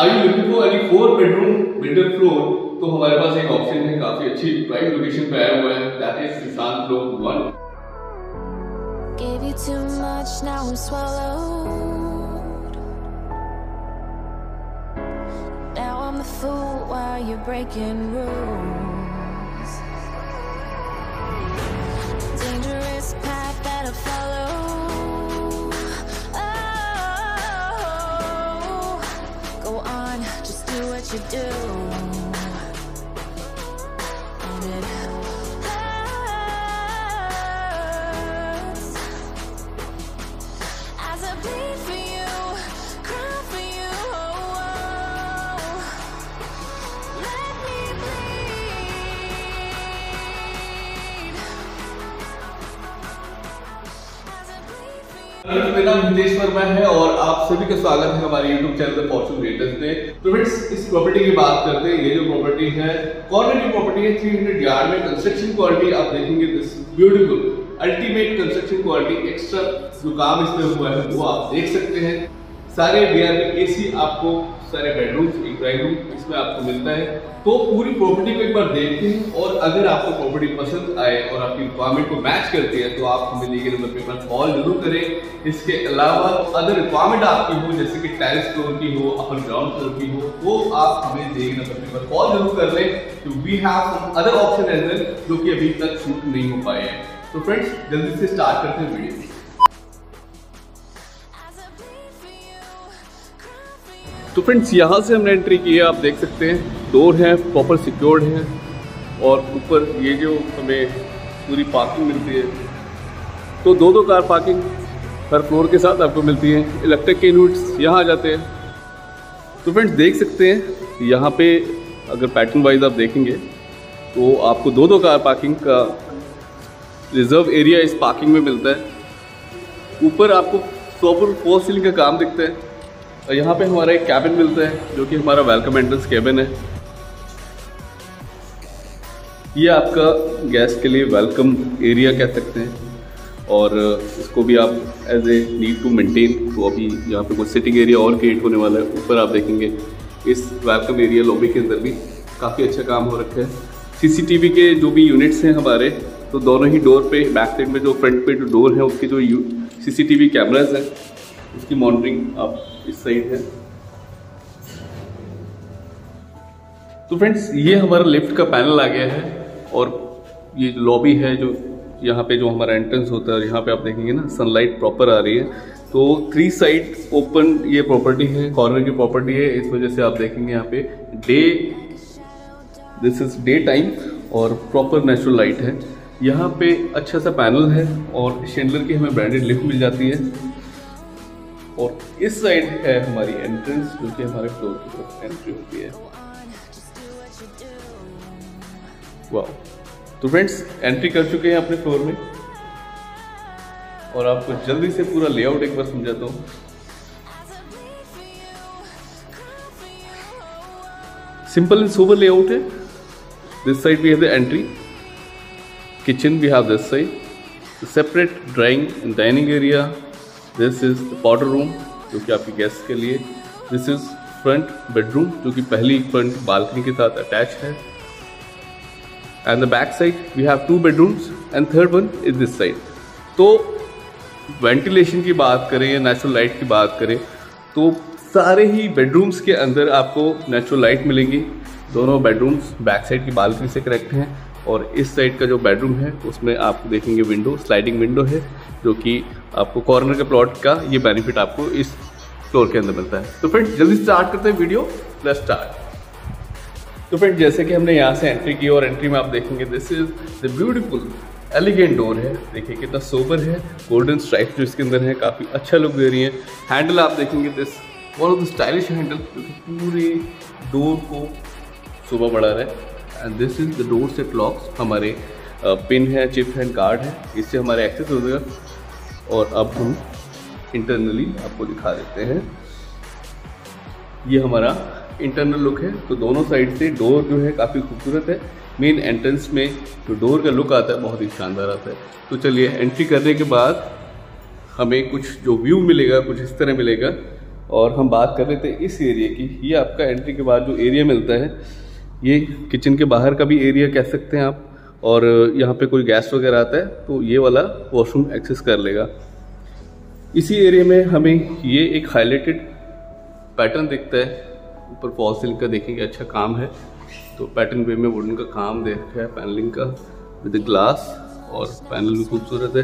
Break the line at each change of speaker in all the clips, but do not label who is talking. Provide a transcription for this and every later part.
Are you looking for any 4 bedroom middle floor, तो हमारे पास एक ऑप्शन है, काफी अच्छी प्राइम लोकेशन पे आया हुआ है, दैट इज निशान floor 1।
Gave you too much, now I'm swallowed. Now I'm the fool while you're breaking rules. Dangerous path that I follow. Oh, go on, just do what you do. And it hurts as I bleed for you, cry for you. Let me bleed as I bleed for you.
मेरा नाम हितेश वर्मा है और आप सभी का स्वागत है हमारे YouTube चैनल द फॉर्च्यून रेटर्स में। तो फ्रेंड्स, इस प्रॉपर्टी की बात करते हैं। ये जो प्रॉपर्टी है कॉर्नर की प्रॉपर्टी है, 300 यार्ड में। कंस्ट्रक्शन क्वालिटी आप देखेंगे, this beautiful ultimate construction quality, extra जो काम इसमें हुआ है वो आप देख सकते हैं। सारे बीआरबी एसी आपको, सारे बेडरूम्स, एक ड्राइंग रूम इसमें आपको मिलता है। तो पूरी प्रॉपर्टी को एक बार देखते हैं और अगर आपको प्रॉपर्टी पसंद आए और आपकी रिक्वायरमेंट को मैच करती है तो आप हमें दिए गए नंबर पे कॉल जरूर करें। इसके अलावा अदर रिक्वायरमेंट आपकी हो, जैसे कि टेरेस फ्लोर की हो, अपर ग्राउंड फ्लोर की हो, वो आप हमें दिए गए नंबर पे कॉल जरूर कर लें। तो we have some other option as well जो कि अभी तक शूट नहीं हो पाए हैं। तो फ्रेंड्स, जल्दी से स्टार्ट करते हैं वीडियो। तो फ्रेंड्स, यहाँ से हमने एंट्री की है, आप देख सकते हैं डोर है, प्रॉपर सिक्योर्ड है और ऊपर ये जो हमें पूरी पार्किंग मिलती है, तो दो कार पार्किंग हर फ्लोर के साथ आपको मिलती है। इलेक्ट्रिक के यूनिट्स यहाँ आ जाते हैं। तो फ्रेंड्स, देख सकते हैं यहाँ पे अगर पैटर्न वाइज आप देखेंगे तो आपको दो कार पार्किंग का रिजर्व एरिया इस पार्किंग में मिलता है। ऊपर आपको प्रॉपर फॉल सीलिंग का काम दिखता है और यहाँ पे हमारा एक कैबिन मिलता है जो कि हमारा वेलकम एंट्रेंस कैबिन है। ये आपका गेस्ट के लिए वेलकम एरिया कह सकते हैं और इसको भी आप as a need to maintain. तो अभी यहाँ पे कुछ सिटिंग एरिया और क्रिएट होने वाला है। ऊपर आप देखेंगे इस वेलकम एरिया लॉबी के अंदर भी काफ़ी अच्छा काम हो रखा है। सीसीटीवी के जो भी यूनिट्स हैं हमारे, तो दोनों ही डोर पे, बैक साइड में जो फ्रंट पे जो डोर है उसके जो सीसीटीवी कैमराज हैं उसकी मॉनिटरिंग आप इस साइड है। तो फ्रेंड्स, ये हमारा लिफ्ट का पैनल आ गया है और ये लॉबी है जो यहाँ पे जो हमारा एंट्रेंस होता है और यहाँ पे आप देखेंगे ना सनलाइट प्रॉपर आ रही है। तो 3 साइड ओपन ये प्रॉपर्टी है, कॉर्नर की प्रॉपर्टी है, इस वजह से आप देखेंगे यहाँ पे दिस इज डे टाइम और प्रॉपर नेचुरल लाइट है। यहाँ पे अच्छा सा पैनल है और शेंडलर की हमें ब्रांडेड लिफ्ट मिल जाती है। और इस साइड है हमारी एंट्रेंस जो कि हमारे फ्लोर की तरफ एंट्री होती है। वाह! तो फ्रेंड्स, एंट्री कर चुके हैं अपने फ्लोर में और आपको जल्दी से पूरा लेआउट एक बार समझाता हूँ। सिंपल एंड सोबर लेआउट है। This side we have the entry, kitchen we have this side, separate drawing and dining area. This is the powder room जो कि आपके गेस्ट के लिए। दिस इज फ्रंट बेडरूम जो कि पहली फ्रंट बालकनी के साथ अटैच है। And the back side we have 2 bedrooms and third one is this side. तो वेंटिलेशन की बात करें या नेचुरल लाइट की बात करें तो सारे ही बेडरूम्स के अंदर आपको नेचुरल लाइट मिलेंगी। दोनों बेडरूम्स बैक साइड की बालकनी से कनेक्ट हैं और इस साइड का जो बेडरूम है उसमें आप देखेंगे विंडो, स्लाइडिंग विंडो है जो कि आपको कॉर्नर के प्लॉट का ये बेनिफिट आपको इस फ्लोर के अंदर मिलता है। तो फ्रेंड्स, जल्दी स्टार्ट करते हैं वीडियो, लेट्स स्टार्ट। तो फ्रेंड्स, जैसे कि हमने यहाँ से एंट्री की और एंट्री में आप देखेंगे this is the beautiful elegant door है। देखिए कितना सोबर है, गोल्डन स्ट्राइप जो इसके अंदर है काफ़ी अच्छा लुक दे रही है। हैंडल आप देखेंगे this one of the stylish handle जो कि पूरे डोर को शोभा बढ़ा रहा है। And this is the door set locks, हमारे पिन है, चिप हैंड कार्ड है, इससे हमारे एक्सेस हो जाएगा। और अब हम इंटरनली आपको दिखा देते हैं, ये हमारा इंटरनल लुक है। तो दोनों साइड से डोर जो है काफ़ी खूबसूरत है। मेन एंट्रेंस में जो डोर का लुक आता है बहुत ही शानदार आता है। तो चलिए, एंट्री करने के बाद हमें कुछ जो व्यू मिलेगा कुछ इस तरह मिलेगा। और हम बात कर रहे थे इस एरिया की। ये आपका एंट्री के बाद जो एरिया मिलता है, ये किचन के बाहर का भी एरिया कह सकते हैं आप। और यहाँ पे कोई गेस्ट वगैरह आता है तो ये वाला वॉशरूम एक्सेस कर लेगा। इसी एरिया में हमें ये एक हाईलाइटेड पैटर्न दिखता है, ऊपर फॉल सीलिंग का देखेंगे अच्छा काम है। तो पैटर्न वे में वुडन का काम देख रहा है, पैनलिंग का विद ग्लास, और पैनल भी खूबसूरत है।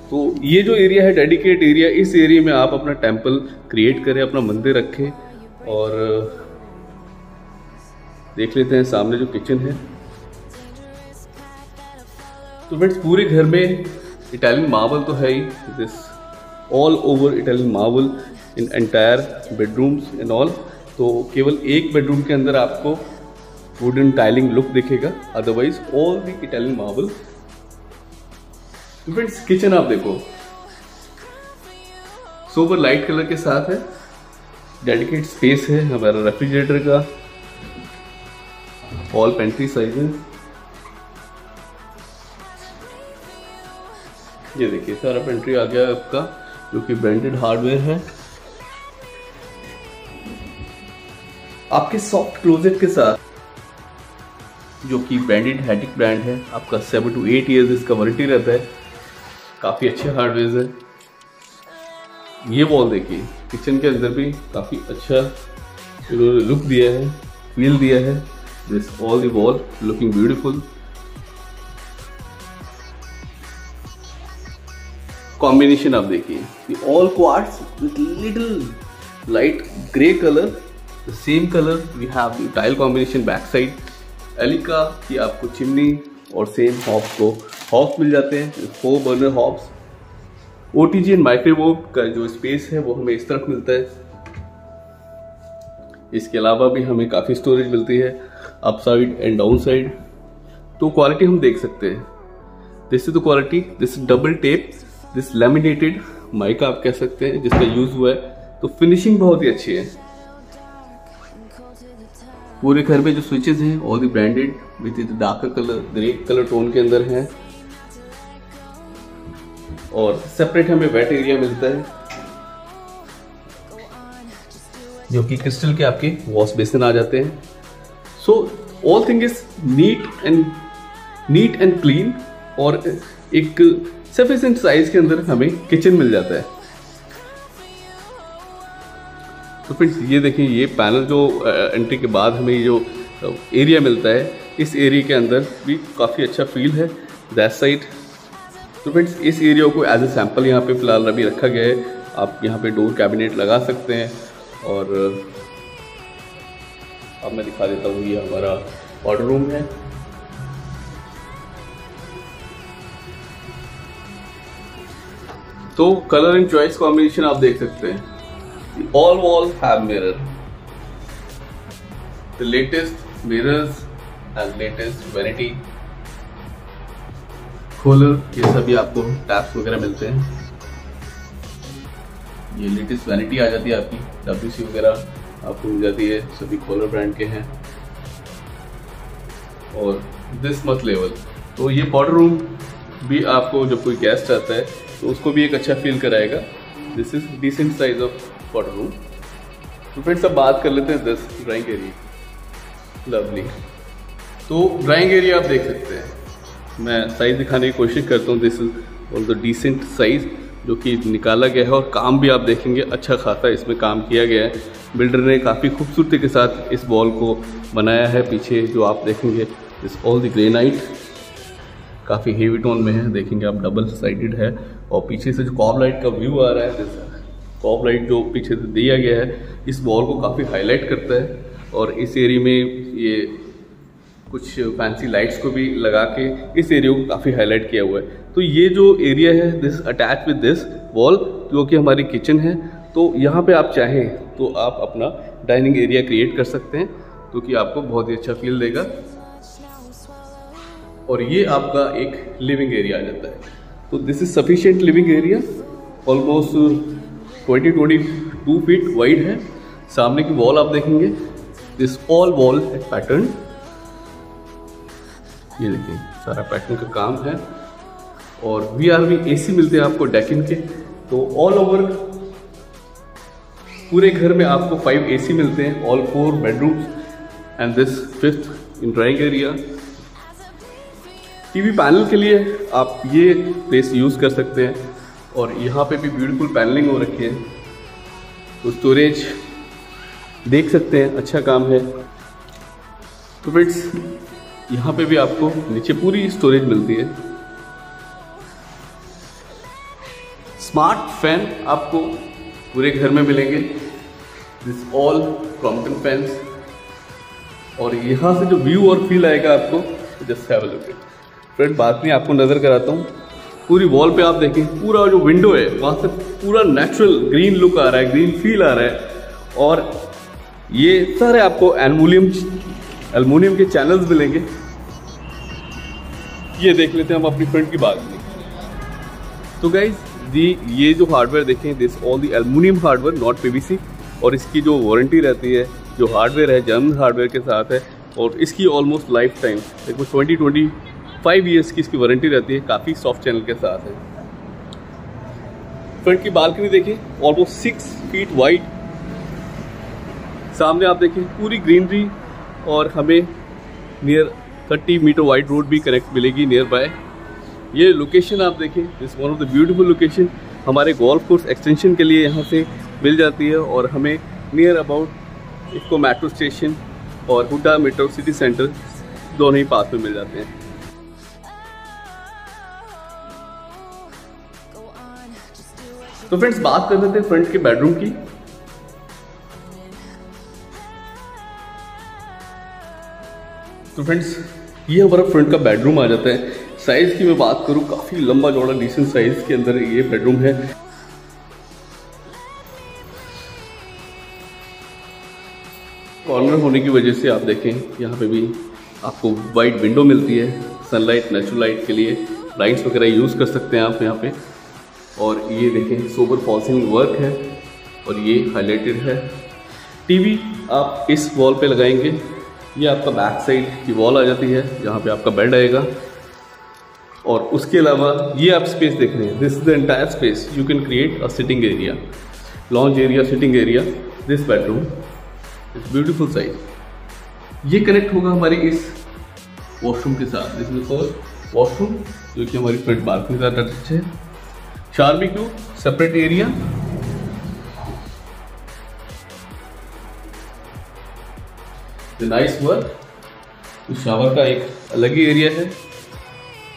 तो ये जो एरिया है डेडिकेट एरिया, इस एरिया में आप अपना टेम्पल क्रिएट करें, अपना मंदिर रखें। और देख लेते हैं सामने जो किचन है। तो फ्रेंड्स पूरे घर में इटालियन मार्बल तो है ही, this all over Italian marble in entire bedrooms and all. तो केवल एक बेडरूम के अंदर आपको वुडन टाइलिंग लुक दिखेगा, otherwise all the Italian marble. Friends kitchen आप देखो, सोबर लाइट कलर के साथ है, डेडिकेट स्पेस है हमारा रेफ्रिजरेटर का, ऑल पेंट्री साइज है। ये देखिए सारा पेंट्री आ गया आपका, जो कि ब्रांडेड हार्डवेयर है। आपके सॉफ्ट क्लोजेट के साथ, जो कि ब्रांडेड हैटिक ब्रांड है, आपका 7 to 8 ईयर्स इसका वारंटी रहता है। काफ़ी अच्छे हार्डवेयर है। ये वॉल देखिए, किचन के अंदर भी काफ़ी अच्छा इन्होंने लुक दिया है, फील दिया है। This all the wall looking beautiful. Combination आप देखिए, all quartz with little light grey colour, the same colour we have the tile combination back side. Elica की आपको चिमनी और सेम हॉब्स को हॉब्स मिल जाते हैं, 4 burner hobs. OTG and microwave का जो स्पेस है वो हमें इस तरफ मिलता है। इसके अलावा भी हमें काफ़ी स्टोरेज मिलती है up side and down side. तो क्वालिटी हम देख सकते हैं, this is the quality, this double tape, this laminated mica आप कह सकते हैं जिसका यूज हुआ है। तो फिनिशिंग बहुत ही अच्छी है। पूरे घर में जो स्विचेस हैं all the branded with darker colour, grey colour tone के अंदर हैं। और सेपरेट हमें वेट एरिया मिलता है, जो कि क्रिस्टल के आपके वॉश बेसिन आ जाते हैं। So all thing is neat and clean, और एक सफिशिएंट साइज के अंदर हमें किचन मिल जाता है। तो फ्रेंड्स ये देखिए, ये पैनल जो एंट्री के बाद हमें जो एरिया मिलता है, इस एरिया के अंदर भी काफ़ी अच्छा फील है दैट साइड। तो फ्रेंड्स इस एरिया को एज ए सैम्पल यहाँ पे फिलहाल अभी रखा गया है। आप यहाँ पे डोर कैबिनेट लगा सकते हैं। और अब मैं दिखा देता हूँ, ये हमारा ऑर्डर रूम है। तो कलर एंड चॉइस कॉम्बिनेशन आप देख सकते हैं। All walls have mirror. The latest mirrors and latest vanity खोलर, ये सभी आपको टैप्स वगैरह मिलते हैं। ये लेटेस्ट वैनिटी आ जाती है आपकी, WC वगैरह आपको मिल जाती है, सभी खोलर ब्रांड के हैं। और दिस मत लेवल, तो ये पाउडर रूम भी आपको जब कोई गेस्ट आता है तो उसको भी एक अच्छा फील कराएगा। This is decent size of powder room. तो फ्रेंड्स अब बात कर लेते हैं दिस ड्राइंग एरिया। लवली। तो ड्राइंग एरिया आप देख सकते हैं, मैं साइज दिखाने की कोशिश करता हूँ। This is all the decent size जो कि निकाला गया है, और काम भी आप देखेंगे अच्छा खासा इसमें काम किया गया है। बिल्डर ने काफ़ी खूबसूरती के साथ इस वॉल को बनाया है। पीछे जो आप देखेंगे दिस ऑल द ग्रेनाइट काफ़ी हेवी टोन में है, देखेंगे आप डबल साइडेड है। और पीछे से जो कॉब लाइट का व्यू आ रहा है, कॉब लाइट जो पीछे से दिया गया है, इस वॉल को काफ़ी हाईलाइट करता है। और इस एरिया में ये कुछ फैंसी लाइट्स को भी लगा के इस एरिया को काफ़ी हाईलाइट किया हुआ है। तो ये जो एरिया है this attach with this wall, जो कि हमारी किचन है। तो यहाँ पे आप चाहें तो आप अपना डाइनिंग एरिया क्रिएट कर सकते हैं, तो कि आपको बहुत ही अच्छा फील देगा। और ये आपका एक लिविंग एरिया आ जाता है। तो this is sufficient living area, almost 20-22 feet wide है। सामने की वॉल आप देखेंगे, दिस ऑल वॉल है पैटर्न। ये देखिए सारा पैटर्न का काम है। और VRV AC मिलते हैं आपको डेकिन के। तो ऑल ओवर पूरे घर में आपको 5 AC मिलते हैं, all 4 bedrooms and this 5th in drawing area. TV panel के लिए आप ये प्लेस यूज़ कर सकते हैं और यहाँ पे भी ब्यूटीफुल पैनलिंग हो रखी है, तो स्टोरेज देख सकते हैं, अच्छा काम है। तो फ्रेंड्स यहाँ पे भी आपको नीचे पूरी स्टोरेज मिलती है। स्मार्ट फैन आपको पूरे घर में मिलेंगे, दिस ऑल क्रॉम्पटन फैंस। और यहाँ से जो व्यू और फील आएगा आपको, just have a look. Friend balcony आपको नज़र कराता हूँ, पूरी वॉल पे आप देखें, पूरा जो विंडो है वहाँ से पूरा नेचुरल ग्रीन लुक आ रहा है, ग्रीन फील आ रहा है। और ये सारे आपको एल्युमिनियम के चैनल्स मिलेंगे। ये देख लेते हैं हम अपनी फ्रंट की बालकनी। तो गाइज ये जो हार्डवेयर देखें, this all the aluminium hardware, not PVC। और इसकी जो वारंटी रहती है, जो हार्डवेयर है जर्मन हार्डवेयर के साथ है, और इसकी ऑलमोस्ट लाइफ टाइम देखो 20-25 ईयर्स की इसकी वारंटी रहती है, काफ़ी सॉफ्ट चैनल के साथ है। फ्रंट की बालकनी देखिए, ऑलमोस्ट 6 फीट वाइड। सामने आप देखें पूरी ग्रीनरी, और हमें नियर 30 मीटर वाइड रोड भी कनेक्ट मिलेगी नियर बाय। ये लोकेशन आप देखें, this one of the beautiful location हमारे गोल्फ कोर्स एक्सटेंशन के लिए यहाँ से मिल जाती है, और हमें नियर अबाउट इसको मेट्रो स्टेशन और हुडा मेट्रो सिटी सेंटर दोनों ही पास में मिल जाते हैं। तो फ्रेंड्स बात कर लेते हैं फ्रंट के बेडरूम की। तो फ्रेंड्स ये हमारा फ्रंट का बेडरूम आ जाता है। साइज की मैं बात करूं, काफी लंबा चौड़ा डिसेंट साइज के अंदर ये बेडरूम है। कॉर्नर होने की वजह से आप देखें यहाँ पे भी आपको वाइड विंडो मिलती है, सनलाइट नेचुरल लाइट के लिए लाइट्स वगैरह यूज़ कर सकते हैं आप यहाँ पे। और ये देखें सोबर फॉल सीलिंग वर्क है, और ये हाईलाइटेड है। टीवी आप इस वॉल पे लगाएंगे, ये आपका बैक साइड की वॉल आ जाती है जहाँ पे आपका बेड आएगा। और उसके अलावा ये आप स्पेस देख रहे हैं, this is the entire space, you can create a sitting area, lounge area, sitting area. This bedroom it's beautiful size. ये कनेक्ट होगा हमारी इस वॉशरूम के साथ, दिस इज फर्स्ट वॉशरूम जो कि हमारी फ्रंट बालकनी का टच है। Barbecue separate area, nice work. Shower का एक अलग ही एरिया है,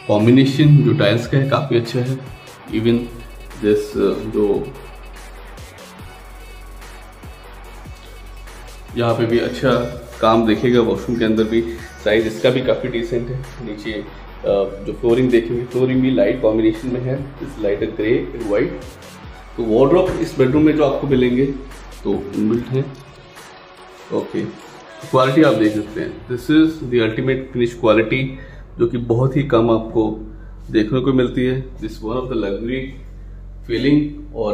कॉम्बिनेशन जो टाइल्स का है काफी अच्छा है। इवन दिस जो यहाँ पे भी अच्छा काम देखेगा, वॉशरूम के अंदर भी साइज इसका भी काफी डिसेंट है। नीचे जो फ्लोरिंग देखेंगे, फ्लोरिंग भी लाइट कॉम्बिनेशन में है, इस लाइट ग्रे एंड वाइट। तो वार्डरोब इस बेडरूम में जो आपको मिलेंगे तो इनबिल्ट है। ओके, क्वालिटी आप देख सकते हैं, this is the ultimate finish quality, जो कि बहुत ही कम आपको देखने को मिलती है। This one of the luxury feeling, और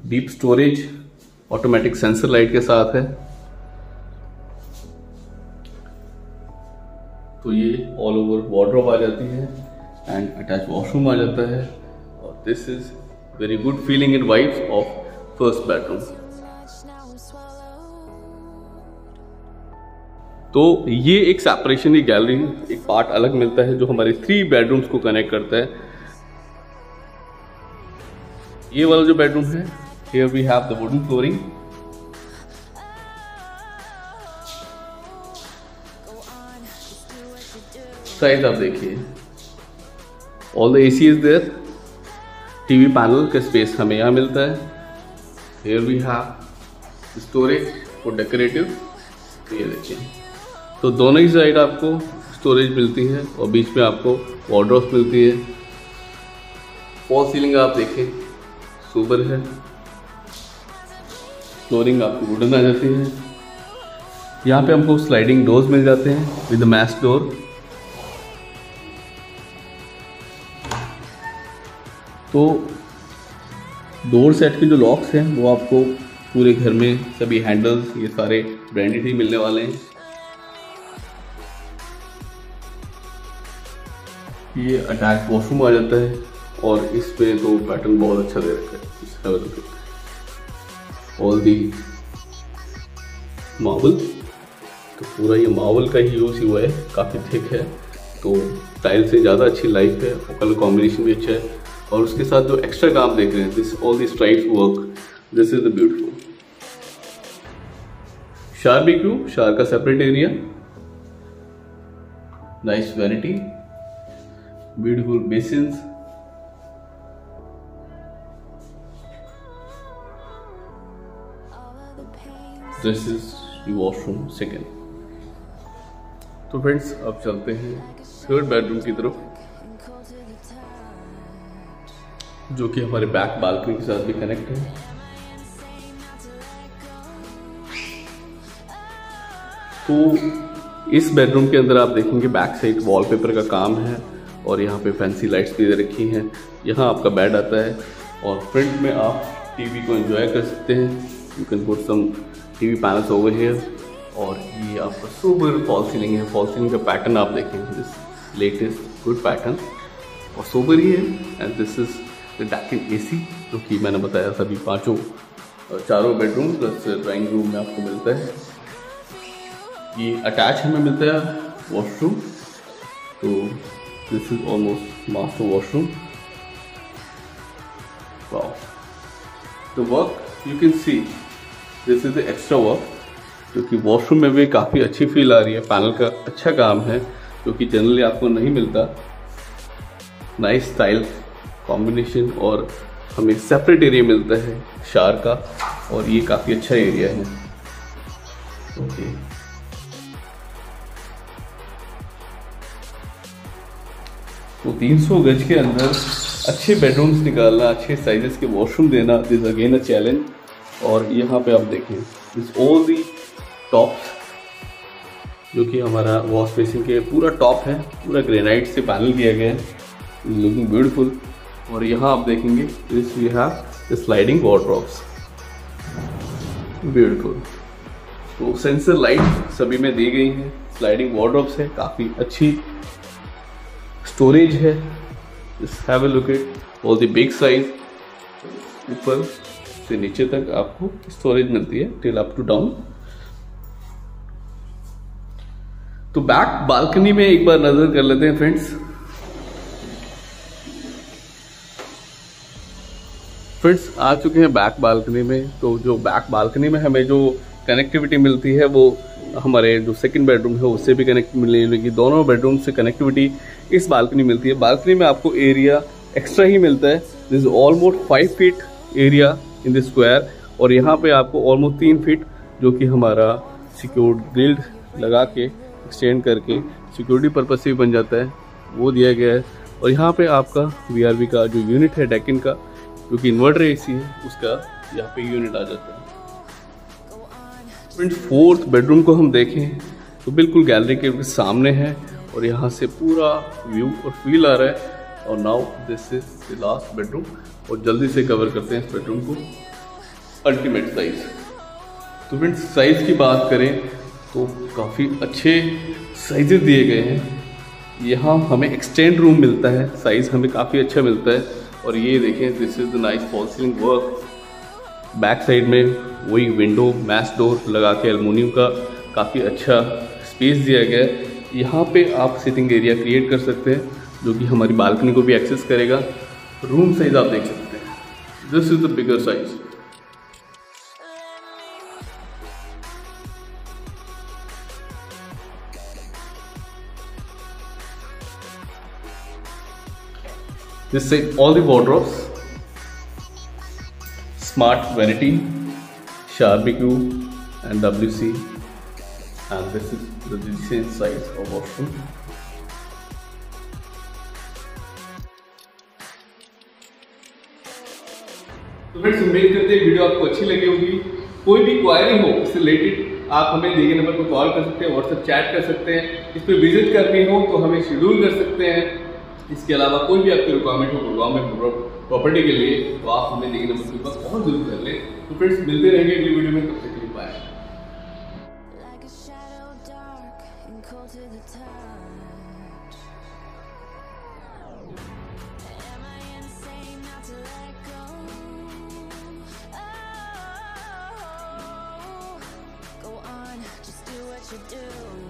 deep storage automatic sensor light के साथ है। तो ये ऑल ओवर वार्डरोब आ जाती है एंड अटैच वॉशरूम आ जाता है, और this is very good feeling in vibes of first bedroom. तो ये एक सेपरेशन, की गैलरी एक पार्ट अलग मिलता है जो हमारे 3 बेडरूम्स को कनेक्ट करता है। ये वाला जो बेडरूम है, here we have the wooden flooring. Size आप देखिए, all the AC is there. TV panel का स्पेस हमें यहाँ मिलता है। Here we have storage for decorative. ये देखिए, तो दोनों ही साइड आपको स्टोरेज मिलती है और बीच में आपको वार्डरोब मिलती है। फॉल सीलिंग आप देखें सुपर है, फ्लोरिंग आपको वुडन आ जाती है। यहाँ पे हमको स्लाइडिंग डोर्स मिल जाते हैं विद मैश डोर। तो डोर सेट के जो लॉक्स हैं वो आपको पूरे घर में सभी हैंडल्स ये सारे ब्रांडेड ही मिलने वाले हैं। ये अटैच वॉशरूम आ जाता है और इस पे तो पैटर्न बहुत अच्छा दे रखा है। ऑल दी मार्बल, तो पूरा ये मार्बल का ही यूज़ हुआ है, काफ़ी थिक है, तो टाइल से ज़्यादा अच्छी लाइफ है और कलर कॉम्बिनेशन भी अच्छा है। और उसके साथ जो एक्स्ट्रा काम देख रहे हैं, this all the stripes work, this is the beautiful. शारबेक्यू, शार का separate area, nice vanity, beautiful basins, this is the washroom second. तो फ्रेंड्स अब चलते हैं थर्ड बेडरूम की तरफ, जो कि हमारे बैक बालकनी के साथ भी कनेक्ट है। तो इस बेडरूम के अंदर आप देखेंगे बैक साइड वॉलपेपर का काम है और यहाँ पे फैंसी लाइट्स भी दे रखी हैं। यहाँ आपका बेड आता है और फ्रंट में आप टीवी को एंजॉय कर सकते हैं। You can put some TV panels over here. और ये आपका सुपर फॉल सीलिंग है। फॉल सीलिंग का पैटर्न आप देखेंगे, दिस लेटेस्ट गुड पैटर्न और सुपर ही है। And this is the decking AC, जो कि मैंने बताया सभी चारों बेडरूम प्लस ड्राइंग रूम में आपको मिलता है। ये अटैच हमें मिलता है वॉशरूम, तो this is almost master washroom. Wow, the work you can see, this is the extra work, जो कि वॉशरूम में भी काफ़ी अच्छी फील आ रही है। पैनल का अच्छा काम है, जो कि जनरली आपको नहीं मिलता। नाइस स्टाइल कॉम्बिनेशन और हमें सेपरेट एरिया मिलता है शार का, और ये काफ़ी अच्छा एरिया है। ओके, तो 300 गज के अंदर अच्छे बेडरूम्स निकालना, अच्छे साइजेस के वॉशरूम देना, दिस अगेन अ चैलेंज। और यहाँ पे आप देखें दिस ऑल दी टॉप्स, जो कि हमारा वॉश बेसिन के पूरा टॉप है, पूरा ग्रेनाइट से पैनल किया गया है, लुकिंग ब्यूटीफुल। और यहाँ आप देखेंगे this we have the sliding wardrobes, beautiful. तो सेंसर लाइट सभी में दी गई हैं, स्लाइडिंग वार्डरोब्स है, काफ़ी अच्छी स्टोरेज है। Just have a look at all the big size, ऊपर से नीचे तक आपको स्टोरेज मिलती है टिल अप टू डाउन। तो बैक बालकनी में एक बार नजर कर लेते हैं फ्रेंड्स। आ चुके हैं बैक बालकनी में। तो जो बैक बालकनी में हमें जो कनेक्टिविटी मिलती है वो हमारे जो सेकंड बेडरूम है उससे भी कनेक्ट मिलेगी। दोनों बेडरूम से कनेक्टिविटी इस बालकनी मिलती है। बालकनी में आपको एरिया एक्स्ट्रा ही मिलता है। This is almost 5 feet area in the square, और यहाँ पे आपको ऑलमोस्ट 3 फीट जो कि हमारा सिक्योर्ड ग्रिल्ड लगा के एक्सटेंड करके सिक्योरिटी पर्पज से भी बन जाता है, वो दिया गया है। और यहाँ पे आपका VRV का जो यूनिट है डेकिन का, जो कि इन्वर्टर AC है, उसका यहाँ पे यूनिट आ जाता है। फ्रेंड्स, फोर्थ बेडरूम को हम देखें तो बिल्कुल गैलरी के सामने है और यहाँ से पूरा व्यू और फील आ रहा है। और now this is the last bedroom, और जल्दी से कवर करते हैं इस बेडरूम को। Ultimate size. तो फ्रेंड्स, साइज की बात करें तो काफ़ी अच्छे साइजेस दिए गए हैं। यहाँ हमें एक्सटेंड रूम मिलता है, साइज हमें काफ़ी अच्छा मिलता है। और ये देखें, this is the nice fall ceiling work. Back side में वही विंडो मैश डोर लगा के एल्युमिनियम का काफ़ी अच्छा स्पेस दिया गया है। यहाँ पे आप सिटिंग एरिया क्रिएट कर सकते हैं, जो कि हमारी बालकनी को भी एक्सेस करेगा। रूम साइज आप देख सकते हैं, this is the bigger size. This side all the wardrobes, smart vanity, Sharebecue and WC, and this is the decent size of washroom. तो फ्रेंड्स, उम्मीद करते हैं वीडियो आपको अच्छी लगी होगी। कोई भी क्वायरी हो इससे रिलेटेड आप हमें दिए गए नंबर पर कॉल कर सकते हैं, व्हाट्सएप चैट कर सकते हैं। इस पर विजिट करनी हो तो हमें शेड्यूल कर सकते हैं। इसके अलावा कोई भी आपकी रिक्वायरमेंट हो गुड़गांव में प्रॉपर्टी के लिए, तो आप हमें दिए गए नंबर के पास कॉल जरूर कर लें। तो फ्रेंड्स, मिलते रहेंगे अगली वीडियो में, तब तक के लिए बाय।
you do.